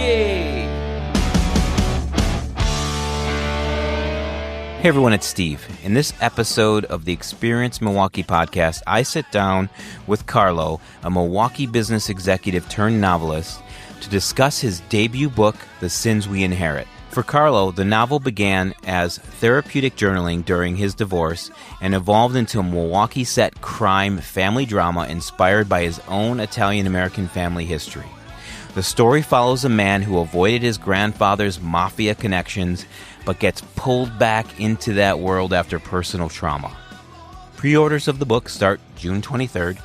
Milwaukee! Hey everyone, it's Steve. In this episode of the Experience Milwaukee podcast, I sit down with Carlo, a Milwaukee business executive turned novelist, to discuss his debut book, The Sins We Inherit. For Carlo, the novel began as therapeutic journaling during his divorce and evolved into a Milwaukee-set crime family drama inspired by his own Italian-American family history. The story follows a man who avoided his grandfather's mafia connections but gets pulled back into that world after personal trauma. Pre-orders of the book start June 23rd,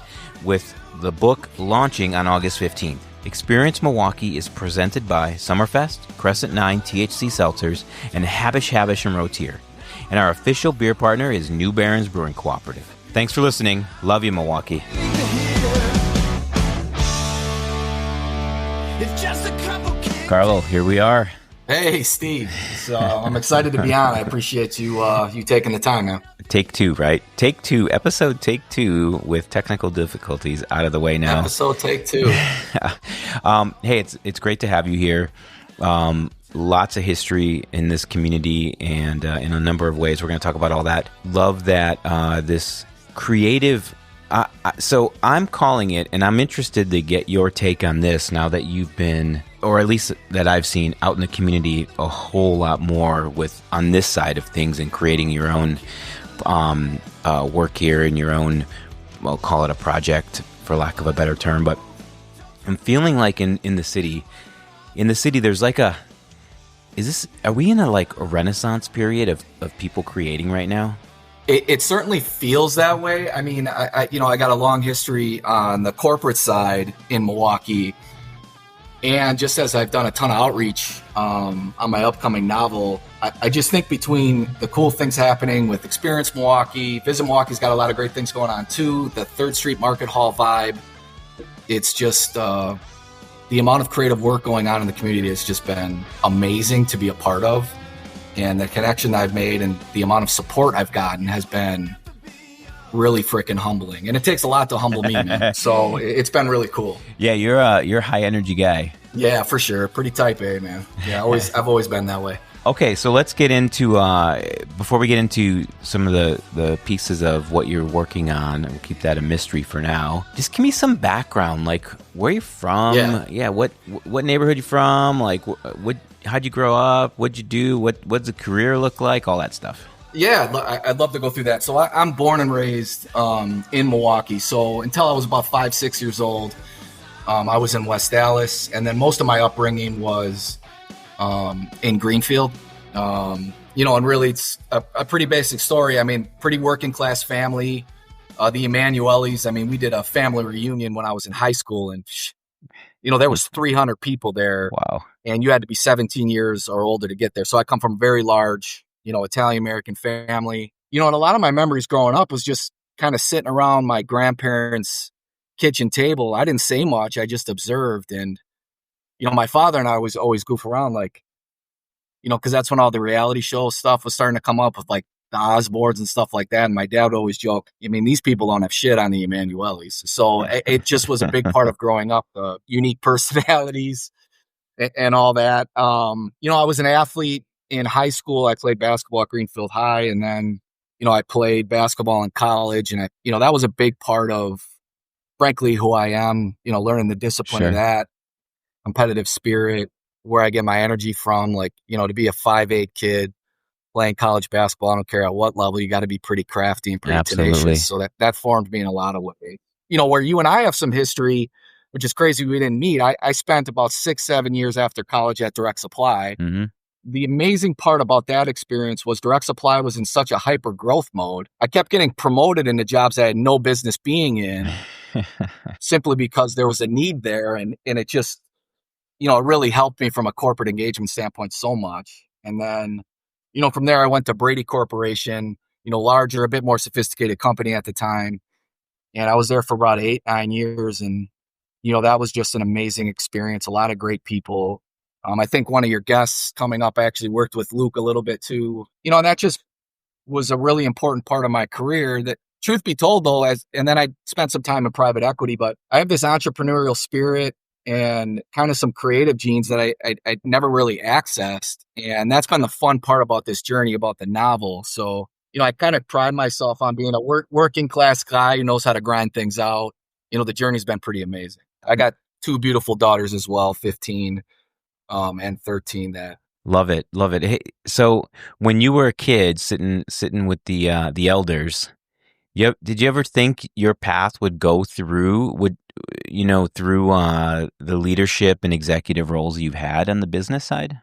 with the book launching on August 15th. Experience Milwaukee is presented by Summerfest, Crescent 9 THC Seltzers, and Habush Habush Rottier. And our official beer partner is new Barons Brewing Cooperative. Thanks for listening. Love you, Milwaukee. Carlo, here we are. Hey, Steve. So I'm excited to be on. I appreciate you taking the time, man. Take two, right? Take two. Episode take two with technical difficulties out of the way now. Episode take two. Hey, it's great to have you here. Lots of history in this community and in a number of ways. We're going to talk about all that. Love that this creative... so I'm calling it, and I'm interested to get your take on this now that you've been, or at least that I've seen out in the community a whole lot more with on this side of things and creating your own work here and your own, well, call it a project for lack of a better term. But I'm feeling like in the city, there's like are we in a renaissance period of people creating right now? It certainly feels that way. I mean, I got a long history on the corporate side in Milwaukee, and just as I've done a ton of outreach on my upcoming novel, I just think between the cool things happening with Experience Milwaukee, Visit Milwaukee's got a lot of great things going on too. The 3rd Street Market Hall vibe. It's just the amount of creative work going on in the community has just been amazing to be a part of. And the connection I've made and the amount of support I've gotten has been really freaking humbling. And it takes a lot to humble me, man. So it's been really cool. Yeah, you're a high energy guy. Yeah, for sure. Pretty type A, man. Yeah, I've always been that way. Okay, so let's get into before we get into some of the pieces of what you're working on, we'll keep that a mystery for now. Just give me some background, like where you're from. Yeah, what neighborhood you from? Like how'd you grow up? What'd you do? What's the career look like? All that stuff. Yeah, I'd love to go through that. So I'm born and raised in Milwaukee. So until I was about 5-6 years old, I was in West Dallas, and then most of my upbringing was in Greenfield. And really it's a pretty basic story. I mean, pretty working class family. The Emanueles, I mean, we did a family reunion when I was in high school, and there was 300 people there. Wow. And you had to be 17 years or older to get there. So I come from a very large, Italian-American family. And a lot of my memories growing up was just kind of sitting around my grandparents' kitchen table. I didn't say much. I just observed. And, my father and I was always goof around, because that's when all the reality show stuff was starting to come up with the Osbournes and stuff like that. And my dad would always joke, I mean, these people don't have shit on the Emanueles. So it just was a big part of growing up, the unique personalities and all that. I was an athlete in high school. I played basketball at Greenfield High. And then, I played basketball in college. And that was a big part of, frankly, who I am, learning the discipline of that, competitive spirit, where I get my energy from, to be a 5'8" kid playing college basketball. I don't care at what level, you got to be pretty crafty and pretty tenacious. So that formed me in a lot of ways. Where you and I have some history, which is crazy we didn't meet. I spent about 6-7 years after college at Direct Supply. Mm-hmm. The amazing part about that experience was Direct Supply was in such a hyper growth mode. I kept getting promoted into jobs I had no business being in simply because there was a need there. And it just, it really helped me from a corporate engagement standpoint so much. And then, from there I went to Brady Corporation, larger, a bit more sophisticated company at the time. And I was there for about 8-9 years. And, that was just an amazing experience. A lot of great people. I think one of your guests coming up, I actually worked with Luke a little bit too. And that just was a really important part of my career that, truth be told though, and then I spent some time in private equity, but I have this entrepreneurial spirit. and kind of some creative genes that I never really accessed. And that's been the fun part about this journey about the novel. So, I kind of pride myself on being a working class guy who knows how to grind things out. The journey's been pretty amazing. I got two beautiful daughters as well, 15 and 13. That Love it. Love it. Hey, so when you were a kid sitting with the elders, did you ever think your path would go through the leadership and executive roles you've had on the business side?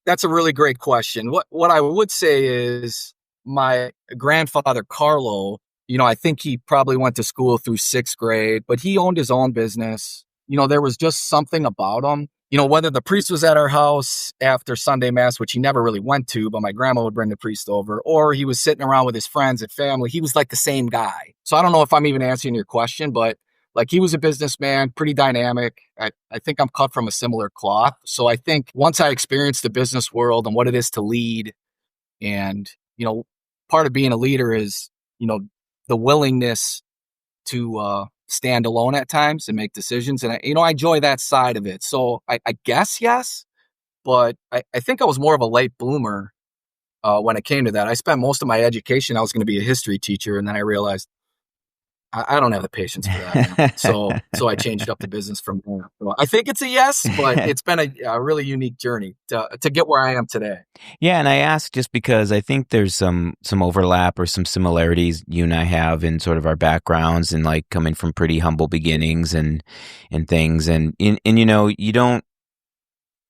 That's a really great question. What I would say is my grandfather, Carlo, I think he probably went to school through sixth grade, but he owned his own business. There was just something about him. Whether the priest was at our house after Sunday Mass, which he never really went to, but my grandma would bring the priest over, or he was sitting around with his friends and family, he was like the same guy. So I don't know if I'm even answering your question, but like he was a businessman, pretty dynamic. I think I'm cut from a similar cloth. So I think once I experienced the business world and what it is to lead, and, part of being a leader is, the willingness to stand alone at times and make decisions. And I enjoy that side of it. So I guess yes, but I think I was more of a late bloomer when it came to that. I spent most of my education, I was going to be a history teacher. And then I realized I don't have the patience for that. So I changed up the business from there. So I think it's a yes, but it's been a really unique journey to get where I am today. Yeah, and I ask just because I think there's some overlap or some similarities you and I have in sort of our backgrounds and like coming from pretty humble beginnings and things. And you don't.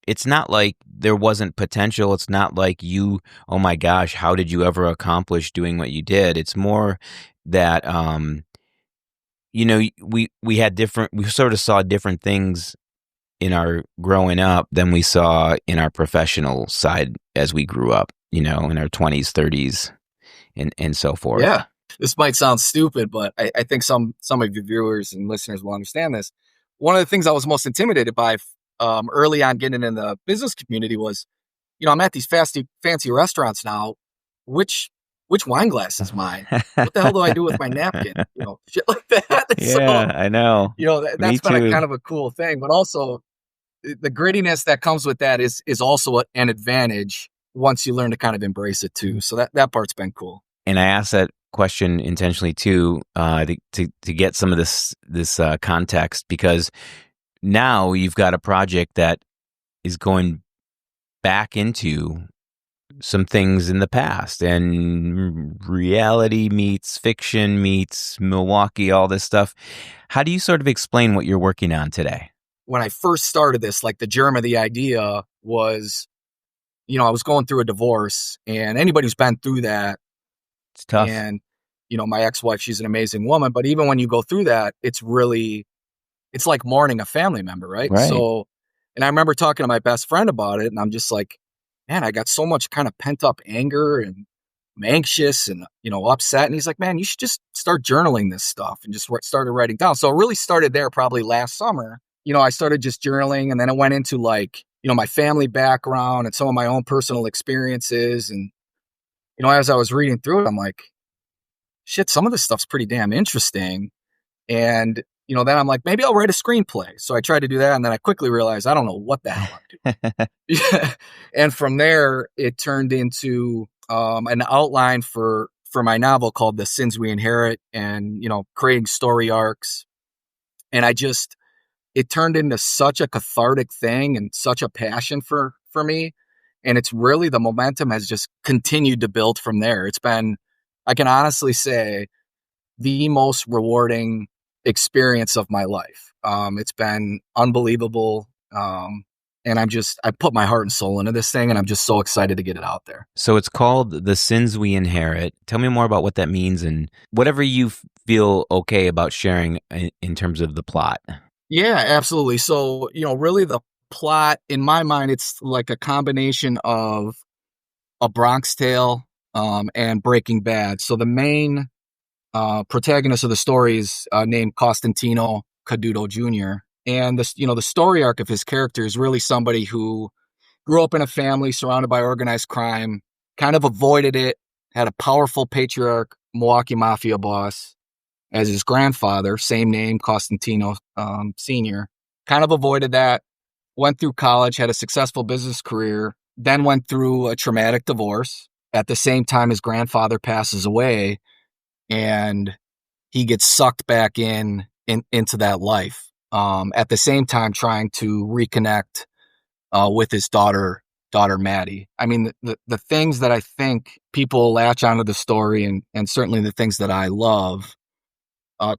It's not like there wasn't potential. It's not like oh my gosh, how did you ever accomplish doing what you did? It's more that we sort of saw different things in our growing up than we saw in our professional side as we grew up, in our 20s, 30s, and so forth. Yeah. This might sound stupid, but I think some of your viewers and listeners will understand this. One of the things I was most intimidated by early on getting in the business community was, I'm at these fancy restaurants now. Which wine glass is mine? What the hell do I do with my napkin? Shit like that. Yeah, so, I know. That's been a kind of a cool thing, but also the grittiness that comes with that is also an advantage once you learn to kind of embrace it too. So that part's been cool. And I asked that question intentionally too, to get some of this context, because now you've got a project that is going back into some things in the past, and reality meets fiction meets Milwaukee, all this stuff. How do you sort of explain what you're working on today? When I first started this, like the germ of the idea was, I was going through a divorce, and anybody who's been through that, it's tough. And, my ex-wife, she's an amazing woman, but even when you go through that, it's like mourning a family member, right? So, and I remember talking to my best friend about it, and I'm just like, man, I got so much kind of pent up anger, and I'm anxious and, upset. And he's like, man, you should just start journaling this stuff, and just started writing down. So it really started there probably last summer. I started just journaling, and then it went into like, my family background and some of my own personal experiences. And, as I was reading through it, I'm like, shit, some of this stuff's pretty damn interesting. And, then I'm like, maybe I'll write a screenplay. So I tried to do that. And then I quickly realized I don't know what the hell I'm doing. And from there, it turned into an outline for my novel called The Sins We Inherit, and, creating story arcs. And it turned into such a cathartic thing and such a passion for me. And it's really, the momentum has just continued to build from there. It's been, I can honestly say, the most rewarding experience of my life. It's been unbelievable. And I put my heart and soul into this thing, and I'm just so excited to get it out there. So it's called The Sins We Inherit. Tell me more about what that means, and whatever you feel okay about sharing in terms of the plot. Yeah, absolutely. So, really the plot, in my mind, it's like a combination of A Bronx Tale and Breaking Bad. So the main protagonist of the story is named Costantino Caduto Jr. And the story arc of his character is really somebody who grew up in a family surrounded by organized crime, kind of avoided it, had a powerful patriarch, Milwaukee mafia boss as his grandfather, same name, Costantino Sr. kind of avoided that, went through college, had a successful business career, then went through a traumatic divorce. At the same time, his grandfather passes away, and he gets sucked back into that life. At the same time, trying to reconnect with his daughter Maddie. I mean, the things that I think people latch onto the story, and certainly the things that I love.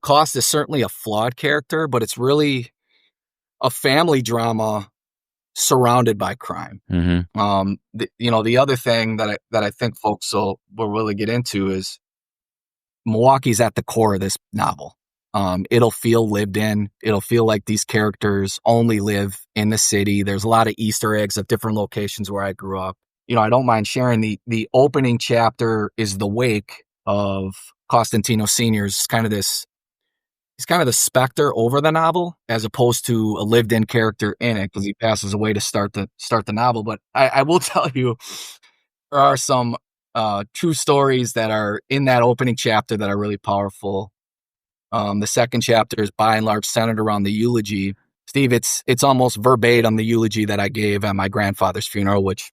Cost is certainly a flawed character, but it's really a family drama surrounded by crime. Mm-hmm. The other thing that I think folks will really get into is Milwaukee's at the core of this novel. It'll feel lived in. It'll feel like these characters only live in the city. There's a lot of Easter eggs at different locations where I grew up. I don't mind sharing the opening chapter is the wake of Costantino Sr.'s he's kind of the specter over the novel as opposed to a lived-in character in it, because he passes away to start the novel. But I will tell you, there are some true stories that are in that opening chapter that are really powerful. The second chapter is by and large centered around the eulogy. Steve, it's almost verbatim the eulogy that I gave at my grandfather's funeral, which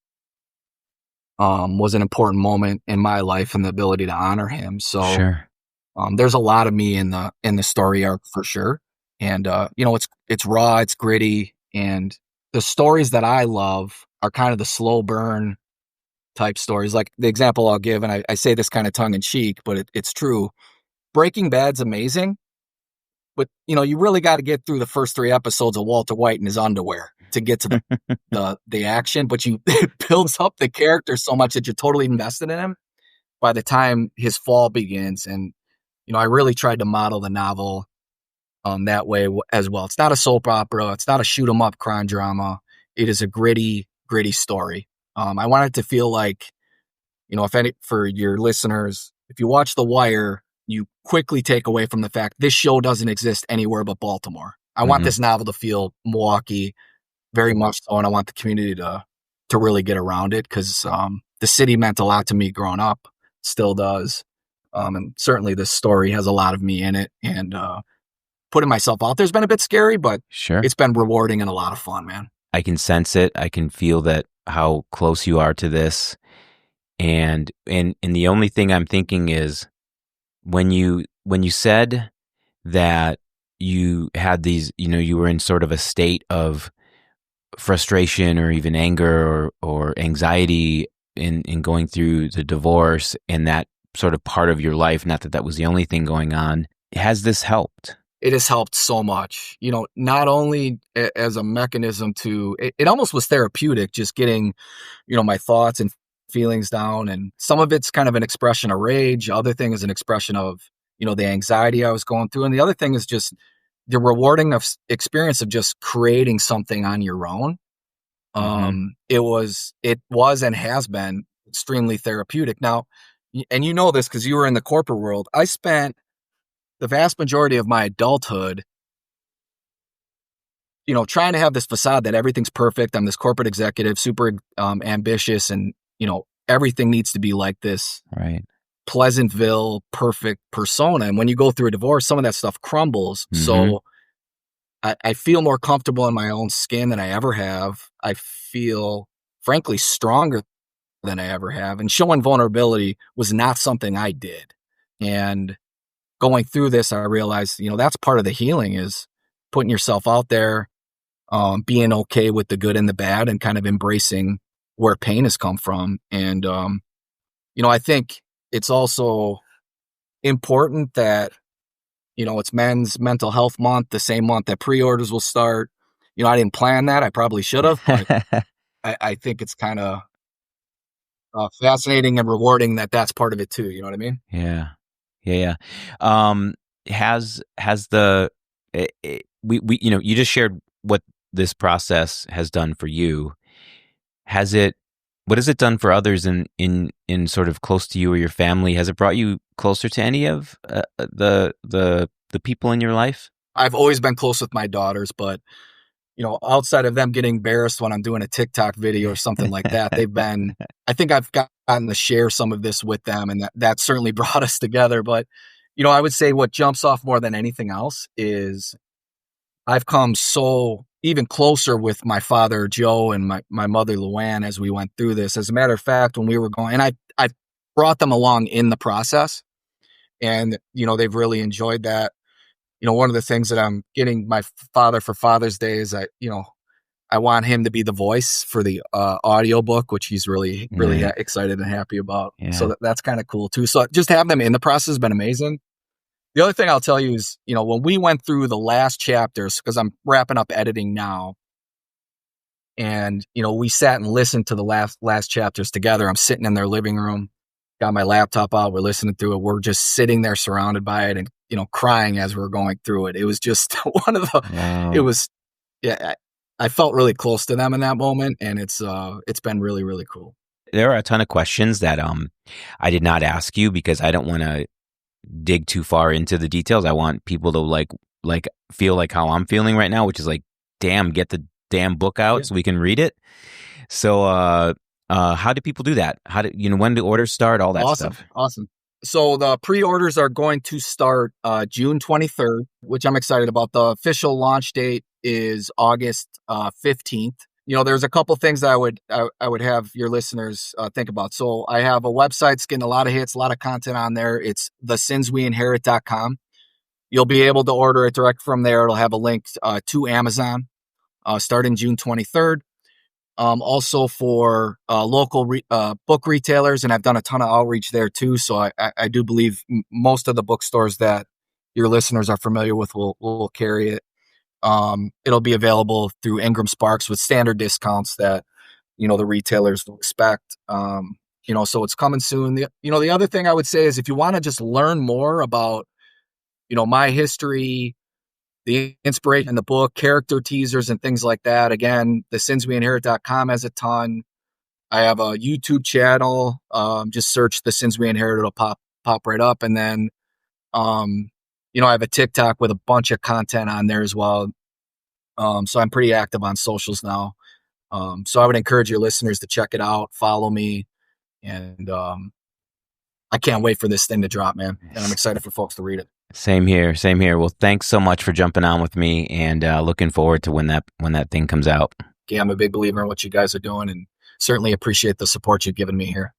was an important moment in my life and the ability to honor him. So Sure. There's a lot of me in the story arc for sure. And, it's raw, it's gritty. And the stories that I love are kind of the slow burn type stories. Like the example I'll give, and I say this kind of tongue in cheek, but it's true. Breaking Bad's amazing, but you really got to get through the first 3 episodes of Walter White in his underwear to get to the action. But it builds up the character so much that you're totally invested in him by the time his fall begins. And I really tried to model the novel that way as well. It's not a soap opera. It's not a shoot 'em up crime drama. It is a gritty story. I want it to feel like, for your listeners, if you watch The Wire, you quickly take away from the fact this show doesn't exist anywhere but Baltimore. I want this novel to feel Milwaukee very much so, and I want the community to really get around it, because the city meant a lot to me growing up, still does. And certainly this story has a lot of me in it, and putting myself out there's been a bit scary, but Sure. It's been rewarding and a lot of fun, man. I can sense it. I can feel that, how close you are to this. And the only thing I'm thinking is when you said that you had these, you were in sort of a state of frustration or even anger or anxiety in going through the divorce, and that sort of part of your life, not that that was the only thing going on. Has this helped? It has helped so much, not only as a mechanism to, it almost was therapeutic, just getting, my thoughts and feelings down. And some of it's kind of an expression of rage. Other thing is an expression of, the anxiety I was going through. And the other thing is just the rewarding of experience of just creating something on your own. It was and has been extremely therapeutic. Now, and this because you were in the corporate world, I spent the vast majority of my adulthood, trying to have this facade that everything's perfect. I'm this corporate executive, super ambitious, and, everything needs to be like this. Right. Pleasantville, perfect persona. And when you go through a divorce, some of that stuff crumbles. So I feel more comfortable in my own skin than I ever have. I feel, frankly, stronger than I ever have. And showing vulnerability was not something I did. And going through this, I realized, that's part of the healing, is putting yourself out there, being okay with the good and the bad, and kind of embracing where pain has come from. And, I think it's also important that, it's Men's Mental Health Month, the same month that pre-orders will start. I didn't plan that. I probably should have, but I think it's kind of fascinating and rewarding that that's part of it too. You know what I mean? Yeah. Has the you just shared what this process has done for you. What has it done for others in sort of close to you or your family? Has it brought you closer to any of the people in your life? I've always been close with my daughters, but outside of them getting embarrassed when I'm doing a TikTok video or something like that, I think I've gotten to share some of this with them, and that certainly brought us together. But, I would say what jumps off more than anything else is I've come so even closer with my father, Joe, and my mother, Luann, as we went through this. As a matter of fact, when we were going, and I brought them along in the process, and, they've really enjoyed that. One of the things that I'm getting my father for Father's Day is I want him to be the voice for the audio book, which he's really, really excited and happy about. Yeah. So that's kind of cool too. So just have them in the process has been amazing. The other thing I'll tell you is, when we went through the last chapters, because I'm wrapping up editing now, and, we sat and listened to the last chapters together. I'm sitting in their living room, got my laptop out, we're listening through it. We're just sitting there surrounded by it and, crying as we were going through it. It was just one of the, wow. It was, I felt really close to them in that moment, and it's been really, really cool. There are a ton of questions that I did not ask you because I don't want to dig too far into the details. I want people to like feel like how I'm feeling right now, which is like, damn, get the damn book out so we can read it. So how do people do that? How do when do orders start? All that stuff. Awesome. So the pre-orders are going to start June 23rd, which I'm excited about. The official launch date is August 15th. There's a couple things that I would have your listeners think about. So I have a website that's getting a lot of hits, a lot of content on there. It's thesinsweinherit.com. You'll be able to order it direct from there. It'll have a link to Amazon starting June 23rd. Also for local book retailers, and I've done a ton of outreach there too. So I do believe most of the bookstores that your listeners are familiar with will carry it. It'll be available through Ingram Sparks with standard discounts that, the retailers will expect. So it's coming soon. The other thing I would say is if you want to just learn more about, my history, the inspiration in the book, character teasers and things like that. Again, thesinsweinherit.com has a ton. I have a YouTube channel. Just search The Sins We Inherit. It'll pop right up. And then, I have a TikTok with a bunch of content on there as well. So I'm pretty active on socials now. So I would encourage your listeners to check it out, follow me. And I can't wait for this thing to drop, man. And I'm excited for folks to read it. Same here. Well, thanks so much for jumping on with me, and looking forward to when that thing comes out. Yeah, I'm a big believer in what you guys are doing, and certainly appreciate the support you've given me here.